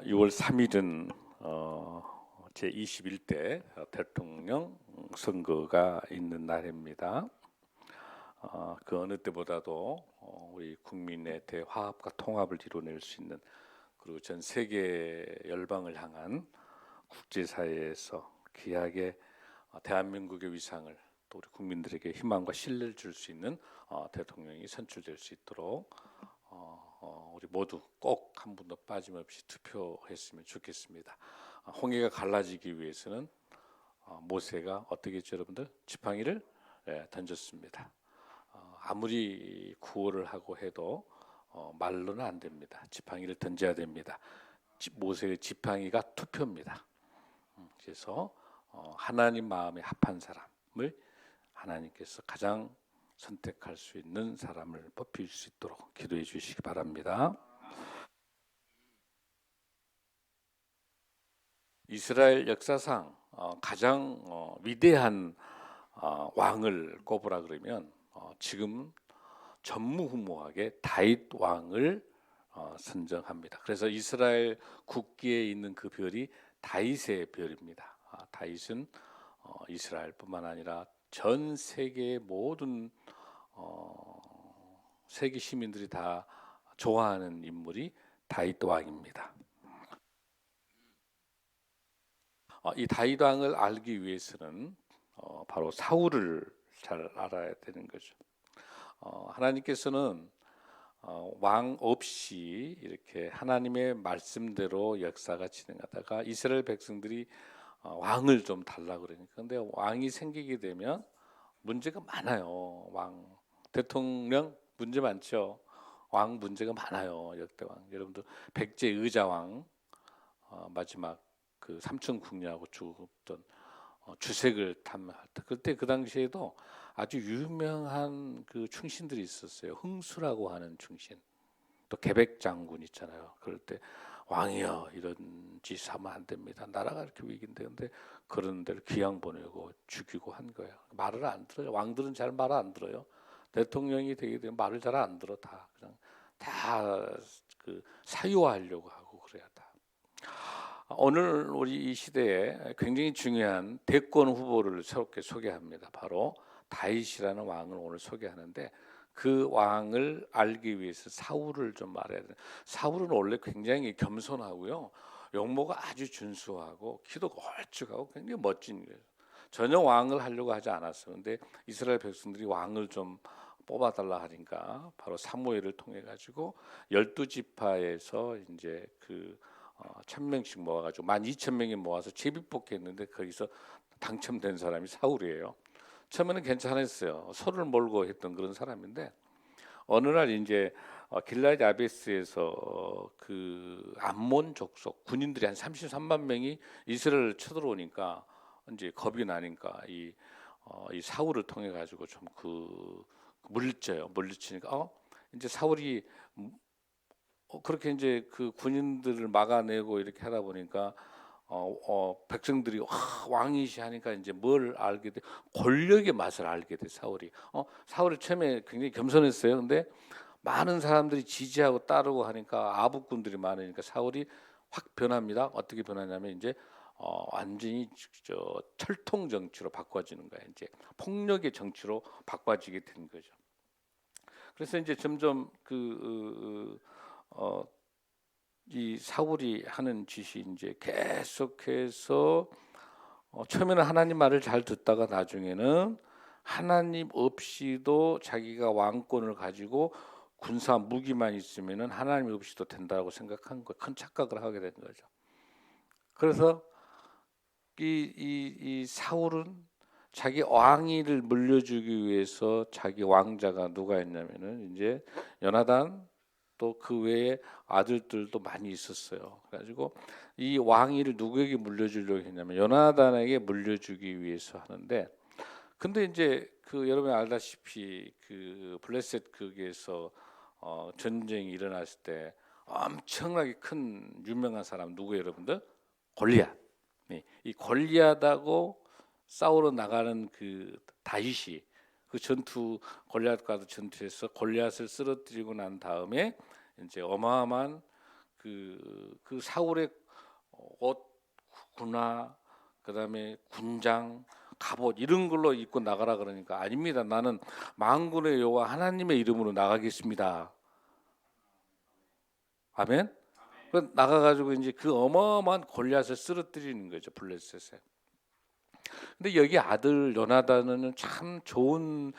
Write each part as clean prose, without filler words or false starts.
6월 3일은 제21대 대통령 선거가 있는 날입니다. 그 어느 때보다도 우리 국민의 대화합과 통합을 이뤄낼 수 있는, 그리고 전 세계 열방을 향한 국제사회에서 귀하게 대한민국의 위상을, 또 우리 국민들에게 희망과 신뢰를 줄 수 있는 대통령이 선출될 수 있도록 우리 모두 꼭 한 분도 빠짐없이 투표했으면 좋겠습니다. 홍해가 갈라지기 위해서는 모세가 어떻게 했죠, 여러분들? 지팡이를 던졌습니다. 아무리 구호를 하고 해도 말로는 안 됩니다. 지팡이를 던져야 됩니다. 모세의 지팡이가 투표입니다. 그래서 하나님 마음에 합한 사람을 하나님께서 가장 선택할 수 있는 사람을 뽑힐 수 있도록 기도해 주시기 바랍니다. 이스라엘 역사상 가장 위대한 왕을 꼽으라 그러면 지금 전무후무하게 다윗 왕을 선정합니다. 그래서 이스라엘 국기에 있는 그 별이 다윗의 별입니다. 다윗은 이스라엘뿐만 아니라 전 세계의 모든 세계 시민들이 다 좋아하는 인물이 다윗 왕입니다. 이 다윗 왕을 알기 위해서는 바로 사울을 잘 알아야 되는 거죠. 하나님께서는 왕 없이 이렇게 하나님의 말씀대로 역사가 진행하다가 이스라엘 백성들이 왕을 좀 달라 그러니까, 근데 왕이 생기게 되면 문제가 많아요. 왕, 대통령 문제 많죠. 왕 문제가 많아요. 역대왕. 여러분들 백제 의자왕 마지막 그 삼천 궁녀하고 죽었던 주색을 탐할 때, 그때 그 당시에도 아주 유명한 그 충신들이 있었어요. 흥수라고 하는 충신. 또 계백 장군 있잖아요. 그럴 때 왕이여, 이런 짓 하면 안 됩니다. 나라가 이렇게 위기인데, 근데 그런 데를 귀양 보내고 죽이고 한 거예요. 말을 안 들어요. 왕들은 잘 말 안 들어요. 대통령이 되게 되면 말을 잘 안 들어. 다 그냥 다 그 사유화하려고 하고 그래야 다. 오늘 우리 이 시대에 굉장히 중요한 대권 후보를 새롭게 소개합니다. 바로 다윗이라는 왕을 오늘 소개하는데, 그 왕을 알기 위해서 사울을 좀 알아야 돼요. 사울은 원래 굉장히 겸손하고요, 용모가 아주 준수하고 키도 걸쭉하고 굉장히 멋진 거예요. 전혀 왕을 하려고 하지 않았어요. 근데 이스라엘 백성들이 왕을 좀 뽑아달라 하니까 바로 사무엘을 통해 가지고 12지파에서 이제 그 1000명씩 모아가지고 12,000명이 모아서 제비뽑기했는데 거기서 당첨된 사람이 사울이에요. 처음에는 괜찮았어요. 소를 몰고 했던 그런 사람인데, 어느 날 이제 길라앗 야베스에서 그 암몬 족속 군인들이 한 33만 명이 이스라엘을 쳐들어오니까 이제 겁이 나니까 이 사울을 통해 가지고 좀 그 물리치니까 이제 사울이 그렇게 이제 그 군인들을 막아내고 이렇게 하다 보니까 백성들이 왕이시 하니까 이제 뭘 알게 돼? 권력의 맛을 알게 돼. 사울이 처음에 굉장히 겸손했어요. 근데 많은 사람들이 지지하고 따르고 하니까 아부꾼들이 많으니까 사울이 확 변합니다. 어떻게 변하냐면 이제 완전히 철통 정치로 바꿔지는 거예요. 이제 폭력의 정치로 바꿔지게 된 거죠. 그래서 이제 점점 이 사울이 하는 짓이 이제 계속해서 처음에는 하나님 말을 잘 듣다가 나중에는 하나님 없이도 자기가 왕권을 가지고 군사 무기만 있으면은 하나님 없이도 된다고 생각한 거, 큰 착각을 하게 된 거죠. 그래서 이 사울은 자기 왕위를 물려주기 위해서 자기 왕자가 누가 있냐면은 이제 요나단, 또 그 외에 아들들도 많이 있었어요. 그래가지고 이 왕위를 누구에게 물려주려고 했냐면 요나단에게 물려주기 위해서 하는데, 근데 이제 그 여러분이 알다시피 그 블레셋 극에서 전쟁이 일어났을 때 엄청나게 큰 유명한 사람 누구예요, 여러분들? 골리앗. 이 골리앗하고 싸우러 나가는 그 다윗이 그 골리앗과도 전투에서 골리앗을 쓰러뜨리고 난 다음에 이제 어마어마한 그 사울의 옷, 군화, 그다음에 군장, 갑옷 이런 걸로 입고 나가라 그러니까 아닙니다. 나는 만군의 여호와 하나님의 이름으로 나가겠습니다. 아멘. 그 나가가지고 이제 그 어마어마한 골리앗을 쓰러뜨리는 거죠, 블레셋에. 근데 여기 아들 요나단은 참 좋은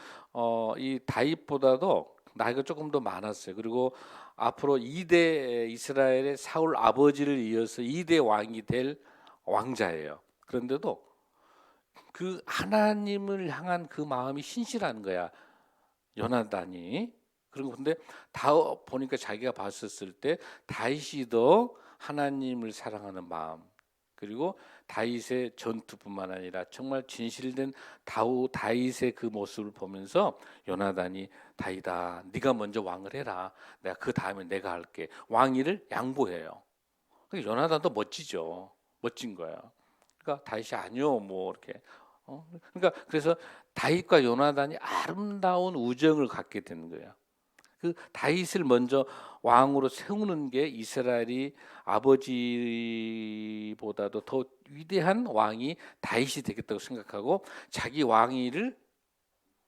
이 다윗보다도 나이가 조금 더 많았어요. 그리고 앞으로 2대 이스라엘의 사울 아버지를 이어서 2대 왕이 될 왕자예요. 그런데도 그 하나님을 향한 그 마음이 신실한 거야, 요나단이. 그런 건데 다 보니까 자기가 봤었을 때 다윗이 더 하나님을 사랑하는 마음, 그리고 다윗의 전투뿐만 아니라 정말 진실된 다윗의 그 모습을 보면서 요나단이 다윗아, 네가 먼저 왕을 해라. 내가 그 다음에 내가 할게. 왕위를 양보해요. 그러니까 요나단도 멋지죠. 멋진 거야. 그러니까 다윗이 아니요, 뭐 이렇게. 그러니까 그래서 다윗과 요나단이 아름다운 우정을 갖게 되는 거예요. 그 다윗을 먼저 왕으로 세우는 게 이스라엘이 아버지보다도 더 위대한 왕이 다윗이 되겠다고 생각하고 자기 왕위를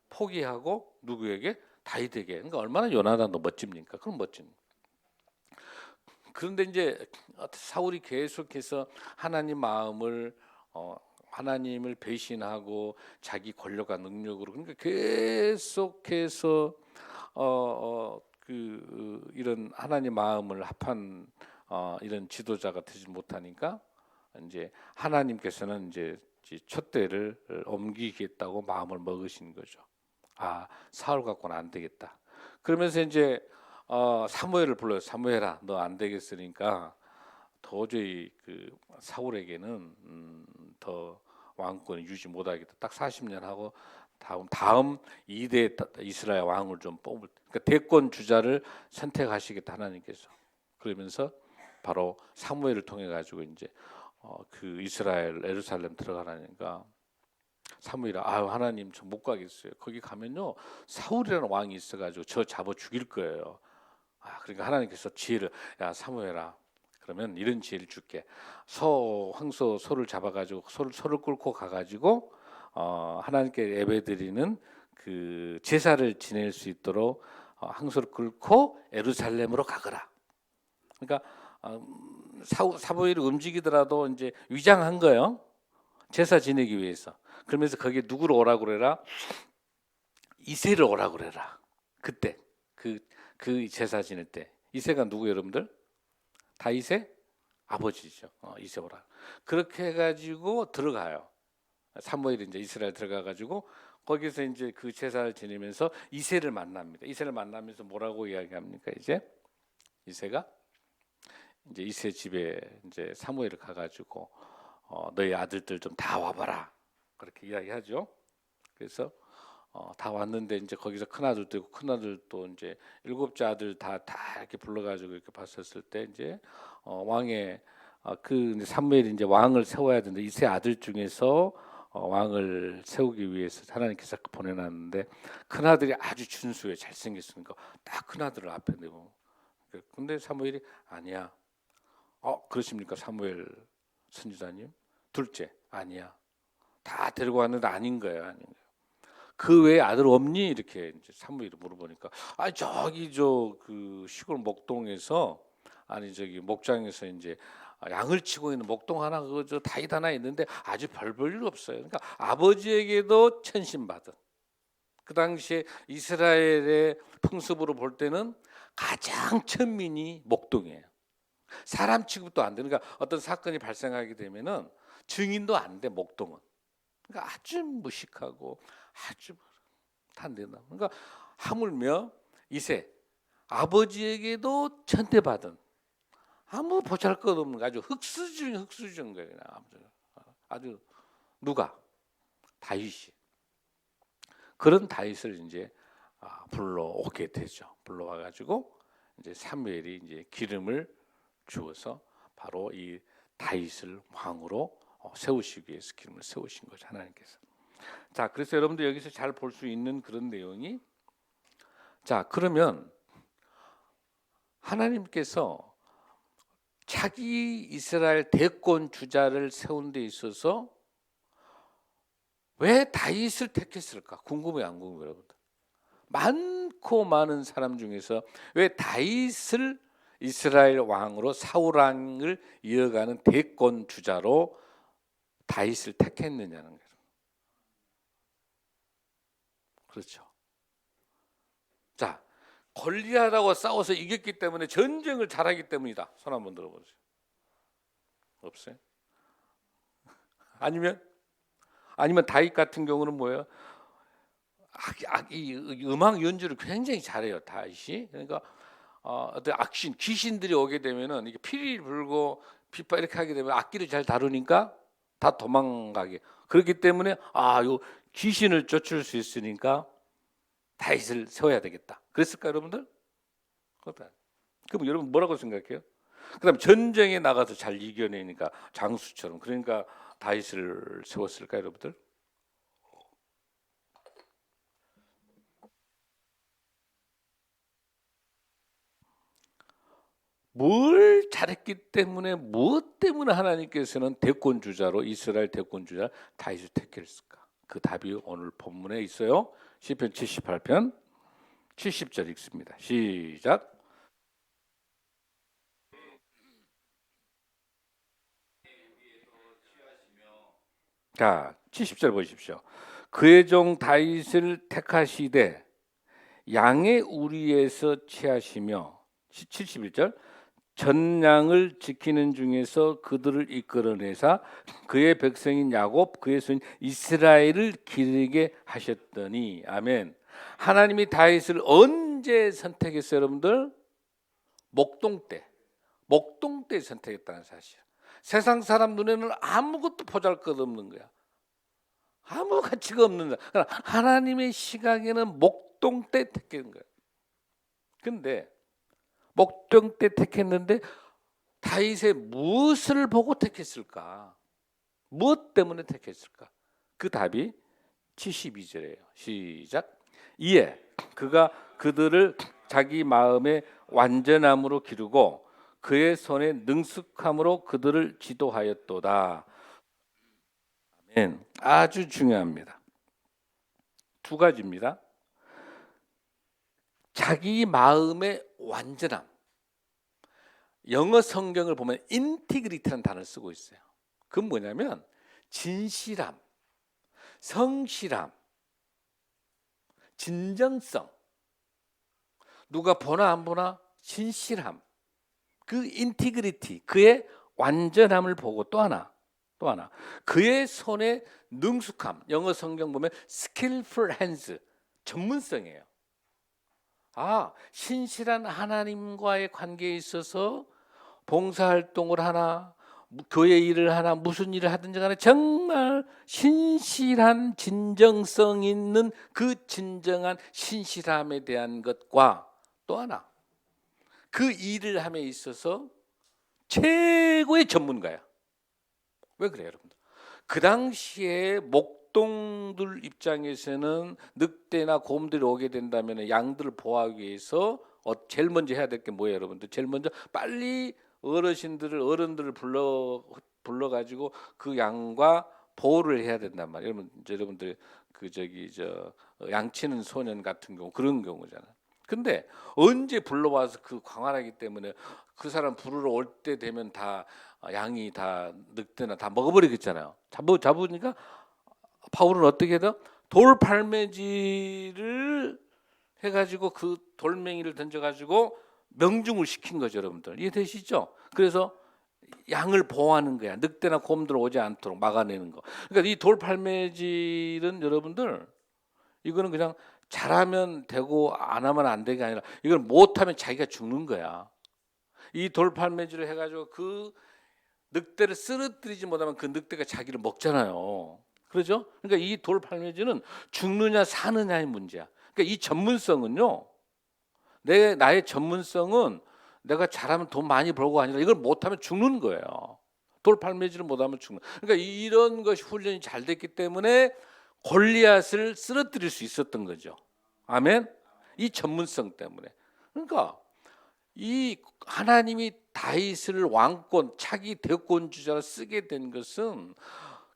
포기하고 누구에게? 다윗에게. 그러니까 얼마나 요나단도 멋집니까? 그럼 멋진. 그런데 이제 사울이 계속해서 하나님 마음을 하나님을 배신하고 자기 권력과 능력으로, 그러니까 계속해서 이런 하나님 마음을 합한 이런 지도자가 되지 못하니까 이제 하나님께서는 이제 촛대를 옮기겠다고 마음을 먹으신 거죠. 아, 사울 갖고는 안 되겠다. 그러면서 이제 사무엘을 불러요. 사무엘아, 너 안 되겠으니까 도저히 그 사울에게는 더 왕권을 유지 못하겠다. 딱 40년 하고 다음 2대 이스라엘 왕을 좀 뽑을, 그러니까 대권 주자를 선택하시겠다 하나님께서. 그러면서 바로 사무엘을 통해 가지고 이제 그 이스라엘 예루살렘 들어가라니까 사무엘아, 아유 하나님 저 못 가겠어요. 거기 가면요 사울이라는 왕이 있어가지고 저 잡아 죽일 거예요. 아, 그러니까 하나님께서 지혜를, 야 사무엘아, 그러면 이런 지혜를 줄게. 황소 소를 잡아가지고 소를 끌고 가가지고 하나님께 예배드리는 그 제사를 지낼 수 있도록 항소를 끌고 예루살렘으로 가거라. 그러니까 사무엘이 움직이더라도 이제 위장한 거예요. 제사 지내기 위해서. 그러면서 거기에 누구를 오라고 그래라? 이새를 오라고 그래라. 그때 그 제사 지낼 때 이새가 누구 여러분들? 다윗의 아버지죠. 이새 오라. 그렇게 해가지고 들어가요. 사무엘이 이제 이스라엘 들어가가지고 거기서 이제 그 제사를 지내면서 이새를 만납니다. 이새를 만나면서 뭐라고 이야기합니까? 이새가 이제 이새 집에 이제 사무엘을 가가지고 너희 아들들 좀 다 와봐라, 그렇게 이야기하죠. 그래서 다 왔는데 이제 거기서 큰 아들도 있고 큰 아들도 이제 7째 아들 다 이렇게 불러가지고 이렇게 봤었을 때 이제 왕의 그 사무엘이 이제 왕을 세워야 되는데 이세 아들 중에서 왕을 세우기 위해서 하나님께서 보내놨는데 큰 아들이 아주 준수해 잘생겼으니까 딱 큰 아들을 앞에 내고, 근데 사무엘이 아니야. 그러십니까 사무엘 선지자님? 둘째 아니야. 다 데리고 왔는데 아닌 거예요, 아닌 거예요. 그 외에 아들 없니? 이렇게 이제 사무엘이 물어보니까 저기 그 시골 목동에서 저기 목장에서 이제 양을 치고 있는 목동 하나 그저 다윗 하나 있는데 아주 별 볼 일 없어요. 그러니까 아버지에게도 천신받은, 그 당시에 이스라엘의 풍습으로 볼 때는 가장 천민이 목동이에요. 사람 취급도 안 돼. 그러니까 어떤 사건이 발생하게 되면은 증인도 안 돼, 목동은. 그러니까 아주 무식하고 아주 안 된다. 그러니까 하물며 이세 아버지에게도 천대받은 아무 보잘것없는 아주 흑수준 거예요. 아주 누가? 다윗이. 그런 다윗을 이제 불러오게 되죠. 불러와 가지고 이제 사무엘이 이제 기름을 주어서 바로 이 다윗을 왕으로 세우시기 위해서 기름을 세우신 거죠, 하나님께서. 자, 그래서 여러분들 여기서 잘 볼 수 있는 그런 내용이, 자, 그러면 하나님께서 차기 이스라엘 대권 주자를 세운 데 있어서 왜 다윗을 택했을까? 궁금해요, 안 궁금해요, 여러분들? 많고 많은 사람 중에서 왜 다윗을 이스라엘 왕으로 사울 왕을 이어가는 대권 주자로 다윗을 택했느냐는 거예요. 그렇죠. 자, 골리앗하고 싸워서 이겼기 때문에 전쟁을 잘하기 때문이다. 손 한번 들어보세요. 없어요? 아니면 다윗 같은 경우는 뭐예요? 이 음악 연주를 굉장히 잘해요, 다윗이. 그러니까 어떤 악신, 귀신들이 오게 되면은 이게 피리 불고 빗발 이렇게 하게 되면 악기를 잘 다루니까 다 도망가게. 그렇기 때문에 요 귀신을 쫓을 수 있으니까 다윗을 세워야 되겠다. 그랬을까 여러분들? 그럼 여러분 뭐라고 생각해요? 그다음 전쟁에 나가서 잘 이겨내니까 장수처럼, 그러니까 다윗을 세웠을까 여러분들? 뭘 잘했기 때문에, 무엇 때문에 하나님께서는 대권 주자로 이스라엘 대권 주자 다윗을 택했을까? 그 답이 오늘 본문에 있어요. 시편 78편 70절 읽습니다. 시작. 자, 70절 보십시오. 그의 종 다윗을 택하시되 양의 우리에서 취하시며, 71절, 전양을 지키는 중에서 그들을 이끌어내사 그의 백성인 야곱 그의 손 이스라엘을 기르게 하셨더니. 아멘. 하나님이 다윗을 언제 선택했어요 여러분들? 목동 때 선택했다는 사실. 세상 사람 눈에는 아무것도 보잘것없는 거야. 아무 가치가 없는 거야. 그러나 하나님의 시각에는 목동 때 택한 거야. 근데 목동 때 택했는데 다윗의 무엇을 보고 택했을까? 무엇 때문에 택했을까? 그 답이 72절이에요. 시작. 이에 그가 그들을 자기 마음의 완전함으로 기르고 그의 손의 능숙함으로 그들을 지도하였도다. 아멘. 아주 중요합니다. 두 가지입니다. 자기 마음의 완전함. 영어 성경을 보면 인티그리티라는 단어를 쓰고 있어요. 그건 뭐냐면 진실함, 성실함, 진정성. 누가 보나 안 보나 진실함. 그 인티그리티, 그의 완전함을 보고 또 하나 그의 손의 능숙함. 영어 성경 보면 skillful hands, 전문성이에요. 신실한 하나님과의 관계에 있어서 봉사활동을 하나, 교회 일을 하나, 무슨 일을 하든지 간에 정말 신실한 진정성 있는 그 진정한 신실함에 대한 것과 또 하나, 그 일을 함에 있어서 최고의 전문가야. 왜 그래요 여러분들? 그 당시에 목동들 입장에서는 늑대나 곰들이 오게 된다면 양들을 보호하기 위해서 제일 먼저 해야 될 게 뭐예요 여러분들? 제일 먼저 빨리 어른들을 불러 가지고 그 양과 보호를 해야 된단 말이에요. 여러분들 양치는 소년 같은 경우 그런 경우잖아. 근데 언제 불러와서 그 광활하기 때문에 그 사람 부르러 올 때 되면 다 양이 다 늑대나 다 먹어버리겠잖아요. 잡으니까 바울은 어떻게 해서 돌팔매질을 해가지고 그 돌멩이를 던져가지고 명중을 시킨 거죠, 여러분들. 이해되시죠? 그래서 양을 보호하는 거야. 늑대나 곰들 오지 않도록 막아내는 거. 그러니까 이 돌팔매질은 여러분들, 이거는 그냥 잘하면 되고 안 하면 안 되게 아니라 이걸 못하면 자기가 죽는 거야. 이 돌팔매질을 해가지고 그 늑대를 쓰러뜨리지 못하면 그 늑대가 자기를 먹잖아요. 그렇죠? 그러니까 이 돌팔매질은 죽느냐 사느냐의 문제야. 그러니까 이 전문성은요, 나의 전문성은 내가 잘하면 돈 많이 벌고 아니라 이걸 못하면 죽는 거예요. 돌팔매질을 못하면 죽는. 그러니까 이런 것이 훈련이 잘 됐기 때문에 골리앗을 쓰러뜨릴 수 있었던 거죠. 아멘. 이 전문성 때문에. 그러니까 이 하나님이 다윗을 왕권, 차기 대권 주자로 쓰게 된 것은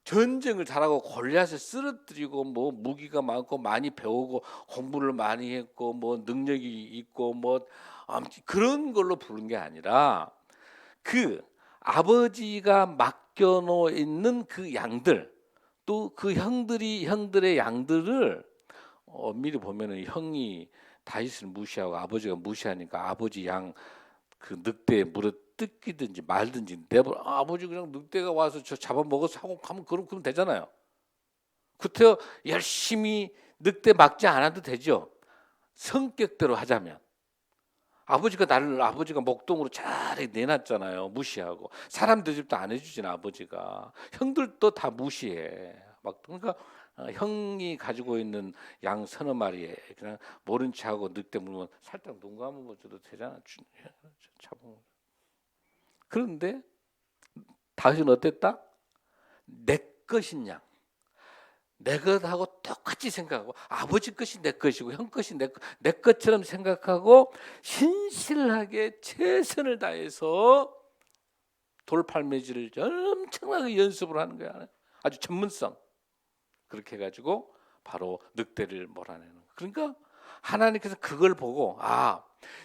전쟁을 잘하고 골리앗을 쓰러뜨리고 뭐 무기가 많고 많이 배우고 공부를 많이 했고 뭐 능력이 있고 뭐 그런 걸로 부른 게 아니라 그 아버지가 맡겨놓 있는 그 양들, 또 그 형들의 양들을 엄밀히 보면은 형이 다윗을 무시하고 아버지가 무시하니까 아버지 양 그 늑대에 물어 뜯기든지 말든지 내버려, 아버지 그냥 늑대가 와서 저 잡아먹어서 하고 가면 그럼 되잖아요. 그때 열심히 늑대 막지 않아도 되죠. 성격대로 하자면. 아버지가 목동으로 잘 내놨잖아요. 무시하고. 사람들 집도 안 해주진 아버지가. 형들도 다 무시해. 막 그러니까 형이 가지고 있는 양 서너 마리에 그냥 모른 척하고 늑대 물면 살짝 눈 감으면 줘도 되잖아. 잡으면. 그런데 다윗은 어땠다? 내 것인 양. 내 것하고 똑같이 생각하고 아버지 것이 내 것이고 형 것이 내 것처럼 생각하고 신실하게 최선을 다해서 돌팔매질을 엄청나게 연습을 하는 거야. 아주 전문성. 그렇게 해가지고 바로 늑대를 몰아내는 거야. 그러니까 하나님께서 그걸 보고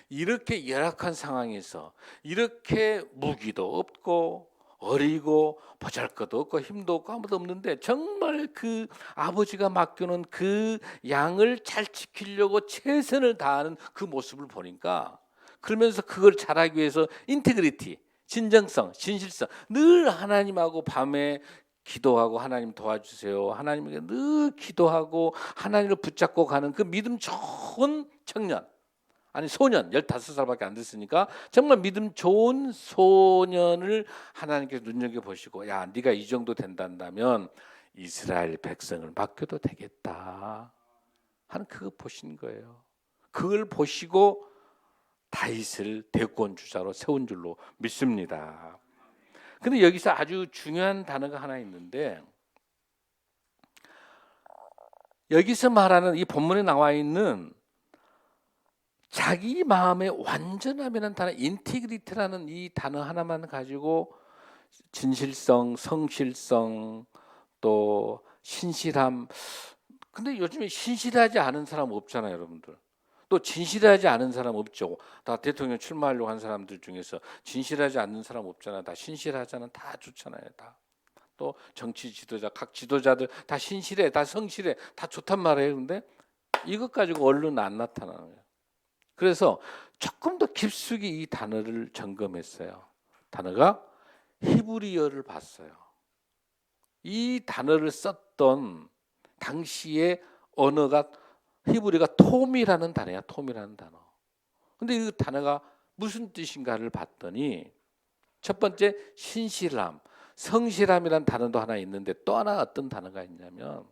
이렇게 열악한 상황에서 이렇게 무기도 없고 어리고 보잘것도 없고 힘도 없고 아무도 없는데 정말 그 아버지가 맡겨놓은 그 양을 잘 지키려고 최선을 다하는 그 모습을 보니까, 그러면서 그걸 잘하기 위해서 인테그리티, 진정성, 진실성, 늘 하나님하고 밤에 기도하고 하나님 도와주세요, 하나님에게 늘 기도하고 하나님을 붙잡고 가는 그 믿음 좋은 청년, 아니 소년, 15살밖에 안 됐으니까 정말 믿음 좋은 소년을 하나님께서 눈여겨보시고, 야 네가 이 정도 된다면 이스라엘 백성을 맡겨도 되겠다 하는 그거 보신 거예요. 그걸 보시고 다윗을 대권 주자로 세운 줄로 믿습니다. 근데 여기서 아주 중요한 단어가 하나 있는데, 여기서 말하는 이 본문에 나와 있는 자기 마음의 완전함이라는 단어, 인티그리티라는 이 단어 하나만 가지고 진실성, 성실성, 또 신실함. 근데 요즘에 신실하지 않은 사람 없잖아요, 여러분들. 또 진실하지 않은 사람 없죠. 다 대통령 출마하려고 한 사람들 중에서 진실하지 않는 사람 없잖아요. 다 신실하잖아요. 다 좋잖아요. 다. 또 정치 지도자, 각 지도자들 다 신실해, 다 성실해, 다 좋단 말이에요. 근데 이것 가지고 언론은 안 나타나는 거예요. 그래서 조금 더 깊숙이 이 단어를 점검했어요. 단어가 히브리어를 봤어요. 이 단어를 썼던 당시의 언어가 히브리가 톰이라는 단어야. 톰이라는 단어. 근데 이 단어가 무슨 뜻인가를 봤더니 첫 번째 신실함, 성실함이라는 단어도 하나 있는데 또 하나 어떤 단어가 있냐면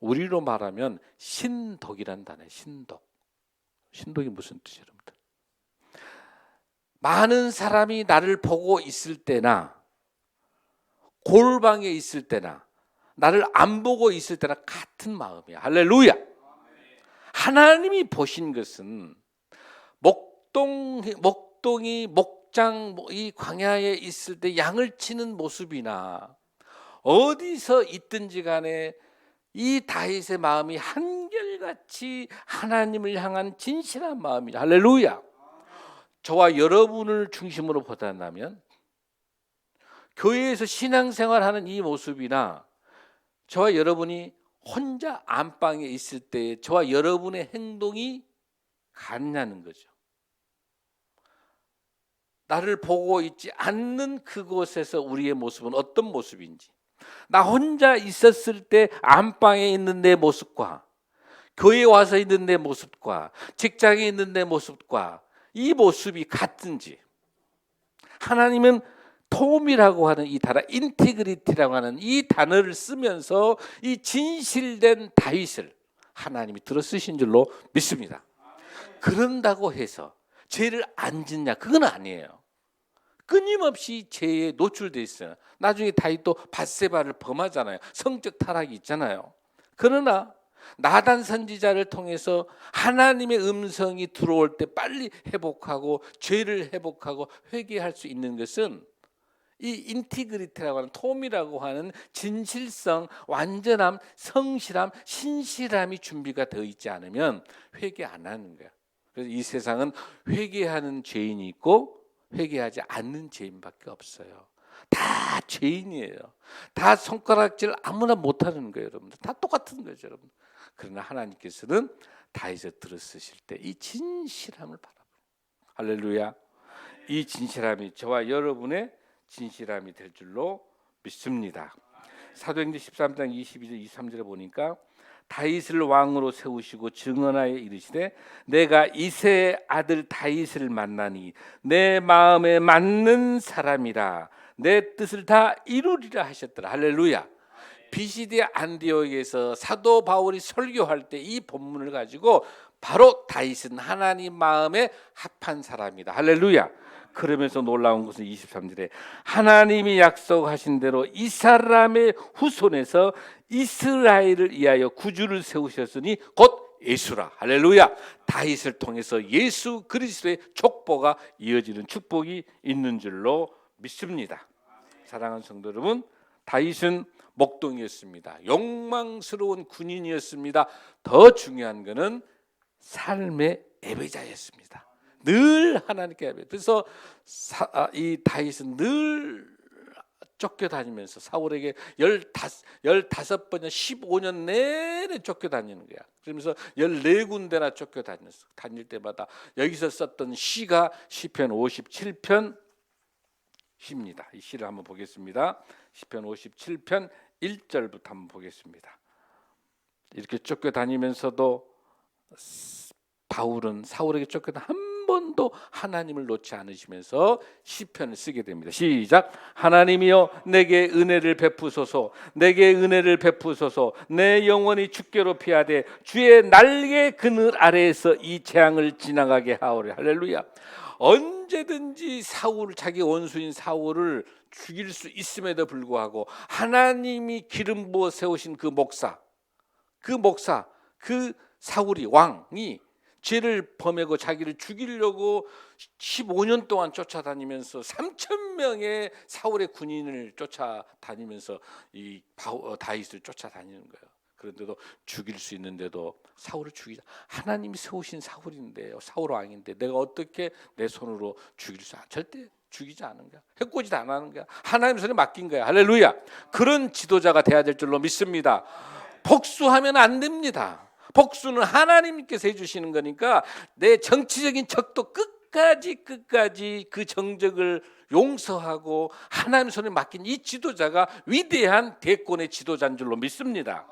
우리로 말하면 신독이라는 단어예요. 신독. 신독이 무슨 뜻이에요, 여러분들? 많은 사람이 나를 보고 있을 때나 골방에 있을 때나 나를 안 보고 있을 때나 같은 마음이야. 할렐루야. 하나님이 보신 것은 목동이 목장 이 광야에 있을 때 양을 치는 모습이나 어디서 있든지 간에 이 다윗의 마음이 한결같이 하나님을 향한 진실한 마음이다. 할렐루야. 저와 여러분을 중심으로 보단다면 교회에서 신앙생활하는 이 모습이나 저와 여러분이 혼자 안방에 있을 때 저와 여러분의 행동이 같냐는 거죠. 나를 보고 있지 않는 그곳에서 우리의 모습은 어떤 모습인지, 나 혼자 있었을 때 안방에 있는 내 모습과 교회에 와서 있는 내 모습과 직장에 있는 내 모습과 이 모습이 같은지, 하나님은 톰이라고 하는 이 단어, 인티그리티라고 하는 이 단어를 쓰면서 이 진실된 다윗을 하나님이 들어 쓰신 줄로 믿습니다. 그런다고 해서 죄를 안 짓냐? 그건 아니에요. 끊임없이 죄에 노출돼 있어요. 나중에 다윗도 밧세바를 범하잖아요. 성적 타락이 있잖아요. 그러나 나단 선지자를 통해서 하나님의 음성이 들어올 때 빨리 회복하고 죄를 회복하고 회개할 수 있는 것은 이 인티그리티라고 하는 톰이라고 하는 진실성, 완전함, 성실함, 신실함이 준비가 되어 있지 않으면 회개 안 하는 거야. 그래서 이 세상은 회개하는 죄인이 있고 회개하지 않는 죄인밖에 없어요. 다 죄인이에요. 다 손가락질 아무나 못하는 거예요, 여러분들. 다 똑같은 거죠, 여러분. 그러나 하나님께서는 다윗을 들어쓰실 때 이 진실함을 바라보는 할렐루야. 이 진실함이 저와 여러분의 진실함이 될 줄로 믿습니다. 사도행전 13장 22절 23절에 보니까 다윗을 왕으로 세우시고 증언하여 이르시되 내가 이새의 아들 다윗을 만나니 내 마음에 맞는 사람이라 내 뜻을 다 이루리라 하셨더라. 할렐루야. 비시디 안디옥에서 사도 바울이 설교할 때 이 본문을 가지고 바로 다윗은 하나님 마음에 합한 사람이다. 할렐루야. 그러면서 놀라운 것은 23절에 하나님이 약속하신 대로 이 사람의 후손에서 이스라엘을 위하여 구주를 세우셨으니 곧 예수라. 할렐루야. 다윗을 통해서 예수 그리스도의 족보가 이어지는 축복이 있는 줄로 믿습니다. 사랑하는 성도 여러분, 다윗은 목동이었습니다. 욕망스러운 군인이었습니다. 더 중요한 것은 삶의 예배자였습니다. 늘 하나님께 예배. 그래서 이 다윗은 늘 쫓겨다니면서 사울에게 15번이나 15년 내내 쫓겨다니는 거야. 그러면서 14군데나 쫓겨다녔어. 다닐 때마다 여기서 썼던 시가 시편 57편 시입니다. 이 시를 한번 보겠습니다. 시편 57편 1절부터 한번 보겠습니다. 이렇게 쫓겨다니면서도 바울은 사울에게 쫓겨다 한 번도 하나님을 놓지 않으시면서 시편을 쓰게 됩니다. 시작. 하나님이여 내게 은혜를 베푸소서. 내게 은혜를 베푸소서. 내 영혼이 주께로 피하되 주의 날개 그늘 아래에서 이 재앙을 지나가게 하오리. 할렐루야. 언제든지 자기 원수인 사울을 죽일 수 있음에도 불구하고 하나님이 기름 부어 세우신 그 목사, 그 사울이 왕이 죄를 범하고 자기를 죽이려고 15년 동안 쫓아다니면서 3,000명의 사울의 군인을 쫓아다니면서 이 다윗을 쫓아다니는 거예요. 그런데도 죽일 수 있는데도 사울을 죽이자. 하나님이 세우신 사울인데요, 사울 왕인데 내가 어떻게 내 손으로 죽일 수 절대 죽이지 않은 거야. 해코지도 안 하는 거야. 하나님 손에 맡긴 거야. 할렐루야. 그런 지도자가 돼야 될 줄로 믿습니다. 복수하면 안 됩니다. 복수는 하나님께서 해주시는 거니까 내 정치적인 적도 끝까지 그 정적을 용서하고 하나님 손에 맡긴 이 지도자가 위대한 대권의 지도자인 줄로 믿습니다.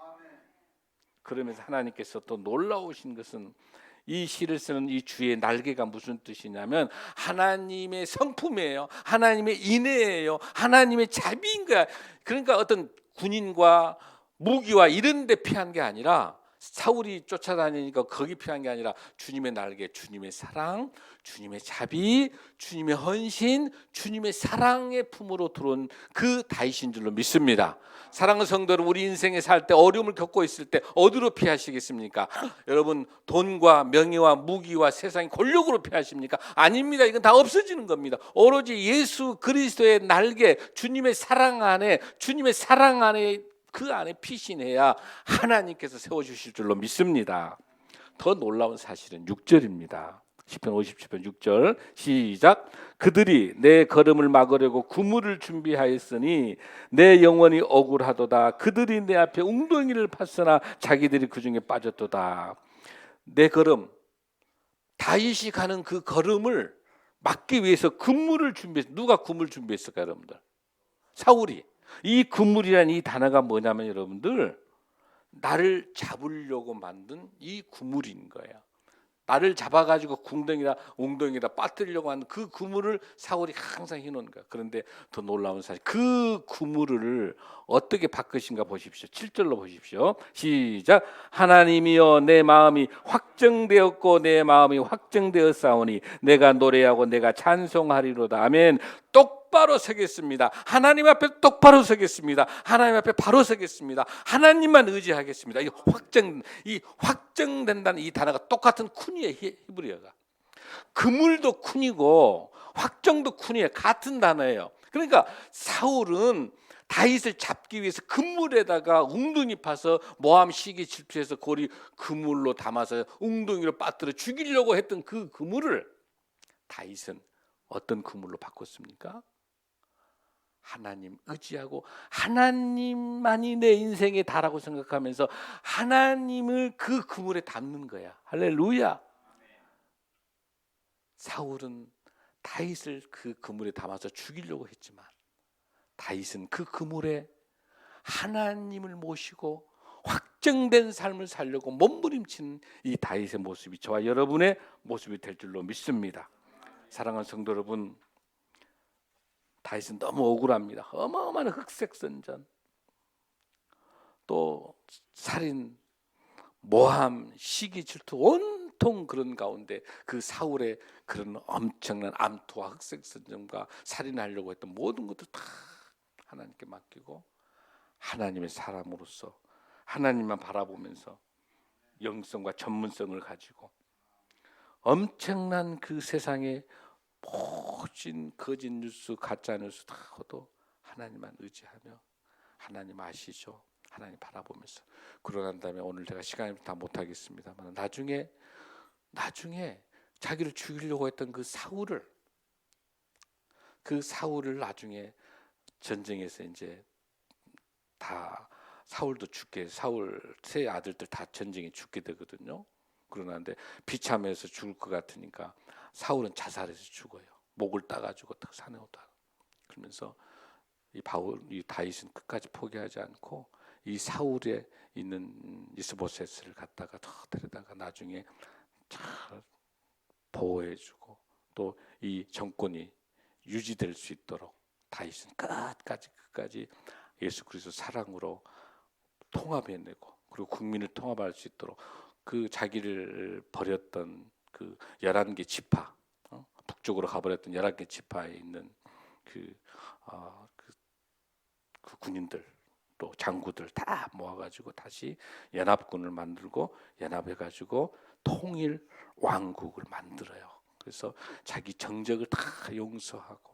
그러면서 하나님께서 또 놀라우신 것은 이 시를 쓰는 이 주의 날개가 무슨 뜻이냐면 하나님의 성품이에요. 하나님의 인애예요. 하나님의 자비인 거야. 그러니까 어떤 군인과 무기와 이런 데 피한 게 아니라 사울이 쫓아다니니까 거기 피한 게 아니라 주님의 날개, 주님의 사랑, 주님의 자비, 주님의 헌신, 주님의 사랑의 품으로 들어온 그 다윗인 줄로 믿습니다. 사랑하는 성도 여러분, 우리 인생에 살 때 어려움을 겪고 있을 때 어디로 피하시겠습니까? 여러분 돈과 명예와 무기와 세상의 권력으로 피하십니까? 아닙니다. 이건 다 없어지는 겁니다. 오로지 예수 그리스도의 날개, 주님의 사랑 안에 그 안에 피신해야 하나님께서 세워주실 줄로 믿습니다. 더 놀라운 사실은 6절입니다. 시편 57편 6절 시작. 그들이 내 걸음을 막으려고 구물을 준비하였으니 내 영혼이 억울하도다. 그들이 내 앞에 웅덩이를 팠으나 자기들이 그 중에 빠졌도다. 내 걸음, 다윗이 가는 그 걸음을 막기 위해서 그물을 준비했어요. 누가 그물 준비했을까요, 여러분들? 사울이. 이 그물이라는 이 단어가 뭐냐면 여러분들, 나를 잡으려고 만든 이 그물인 거예요. 나를 잡아가지고 웅덩이다 빠뜨리려고 하는 그 그물을 사울이 항상 해놓은 거야. 그런데 더 놀라운 사실, 그 그물을 어떻게 바꾸신가 보십시오. 7절로 보십시오. 시작. 하나님이여 내 마음이 확정되었고 내 마음이 확정되었사오니 내가 노래하고 내가 찬송하리로다. 아멘. 똑바로 서겠습니다. 하나님 앞에 똑바로 서겠습니다. 하나님 앞에 바로 서겠습니다. 하나님만 의지하겠습니다. 이 확정된다는 이 단어가 똑같은 쿤이에요. 히브리어가. 그물도 쿤이고 확정도 쿤이에요. 같은 단어예요. 그러니까 사울은 다윗을 잡기 위해서 그물에다가 웅둥이 파서 모함 시기 질투해서 고리 그물로 담아서 웅둥이로 빠뜨려 죽이려고 했던 그 그물을 다윗은 어떤 그물로 바꿨습니까? 하나님 의지하고 하나님만이 내 인생의 다라고 생각하면서 하나님을 그 그물에 담는 거야. 할렐루야. 사울은 다윗을 그 그물에 담아서 죽이려고 했지만 다윗은 그 그물에 하나님을 모시고 확정된 삶을 살려고 몸부림치는 이 다윗의 모습이 저와 여러분의 모습이 될 줄로 믿습니다. 사랑하는 성도 여러분, 다윗은 너무 억울합니다. 어마어마한 흑색선전, 또 살인, 모함, 시기, 질투 온통 그런 가운데 그 사울의 그런 엄청난 암투와 흑색선전과 살인하려고 했던 모든 것들 다 하나님께 맡기고 하나님의 사람으로서 하나님만 바라보면서 영성과 전문성을 가지고 엄청난 그 세상에 모진 거짓 뉴스, 가짜 뉴스 다 허도 하나님만 의지하며 하나님 아시죠? 하나님 바라보면서 그러고 난 다음에 오늘 제가 시간이 다 못하겠습니다만 나중에 자기를 죽이려고 했던 그 사울을 나중에 전쟁에서 이제 다 사울도 죽게, 사울 세 아들들 다 전쟁에 죽게 되거든요. 그러는데 비참해서 죽을 것 같으니까 사울은 자살해서 죽어요. 목을 따가지고 산에 오다가. 그러면서 이 다윗은 끝까지 포기하지 않고 이 사울에 있는 이스보셋을 갖다가 더 데려다가 나중에 잘 보호해주고 또 이 정권이 유지될 수 있도록 다윗은 끝까지 예수 그리스도 사랑으로 통합해내고 그리고 국민을 통합할 수 있도록 그 자기를 버렸던 그 11개 지파, 북쪽으로 가버렸던 11개 지파에 있는 그 군인들 또 장구들 다 모아가지고 다시 연합군을 만들고 연합해가지고 통일 왕국을 만들어요. 그래서 자기 정적을 다 용서하고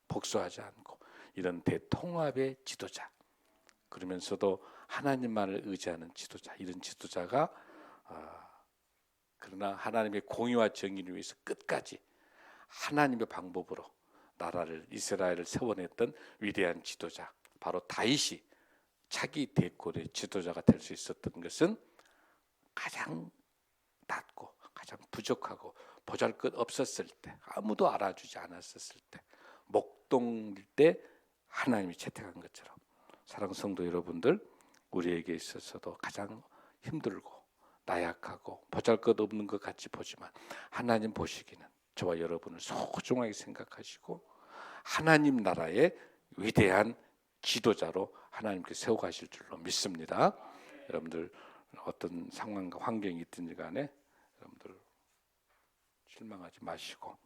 복수하지 않고 이런 대통합의 지도자, 그러면서도 하나님만을 의지하는 지도자, 이런 지도자가 그러나 하나님의 공의와 정의를 위해서 끝까지 하나님의 방법으로 나라를 이스라엘을 세워냈던 위대한 지도자, 바로 다윗이 차기 대권의 지도자가 될 수 있었던 것은 가장 낮고 가장 부족하고 보잘것없었을 때, 아무도 알아주지 않았었을 때, 목동일 때 하나님이 채택한 것처럼 사랑하는 성도 여러분들, 우리에게 있어서도 가장 힘들고 나약하고 보잘것없는 것 같이 보지만 하나님 보시기는 저와 여러분을 소중하게 생각하시고 하나님 나라의 위대한 지도자로 하나님께 세워가실 줄로 믿습니다. 여러분들 어떤 상황과 환경이 있든지 간에 여러분들 실망하지 마시고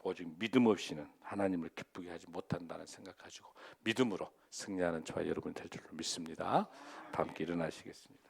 오직 믿음 없이는 하나님을 기쁘게 하지 못한다는 생각하시고 믿음으로 승리하는 저와 여러분이 될 줄로 믿습니다. 다 함께 일어나시겠습니다.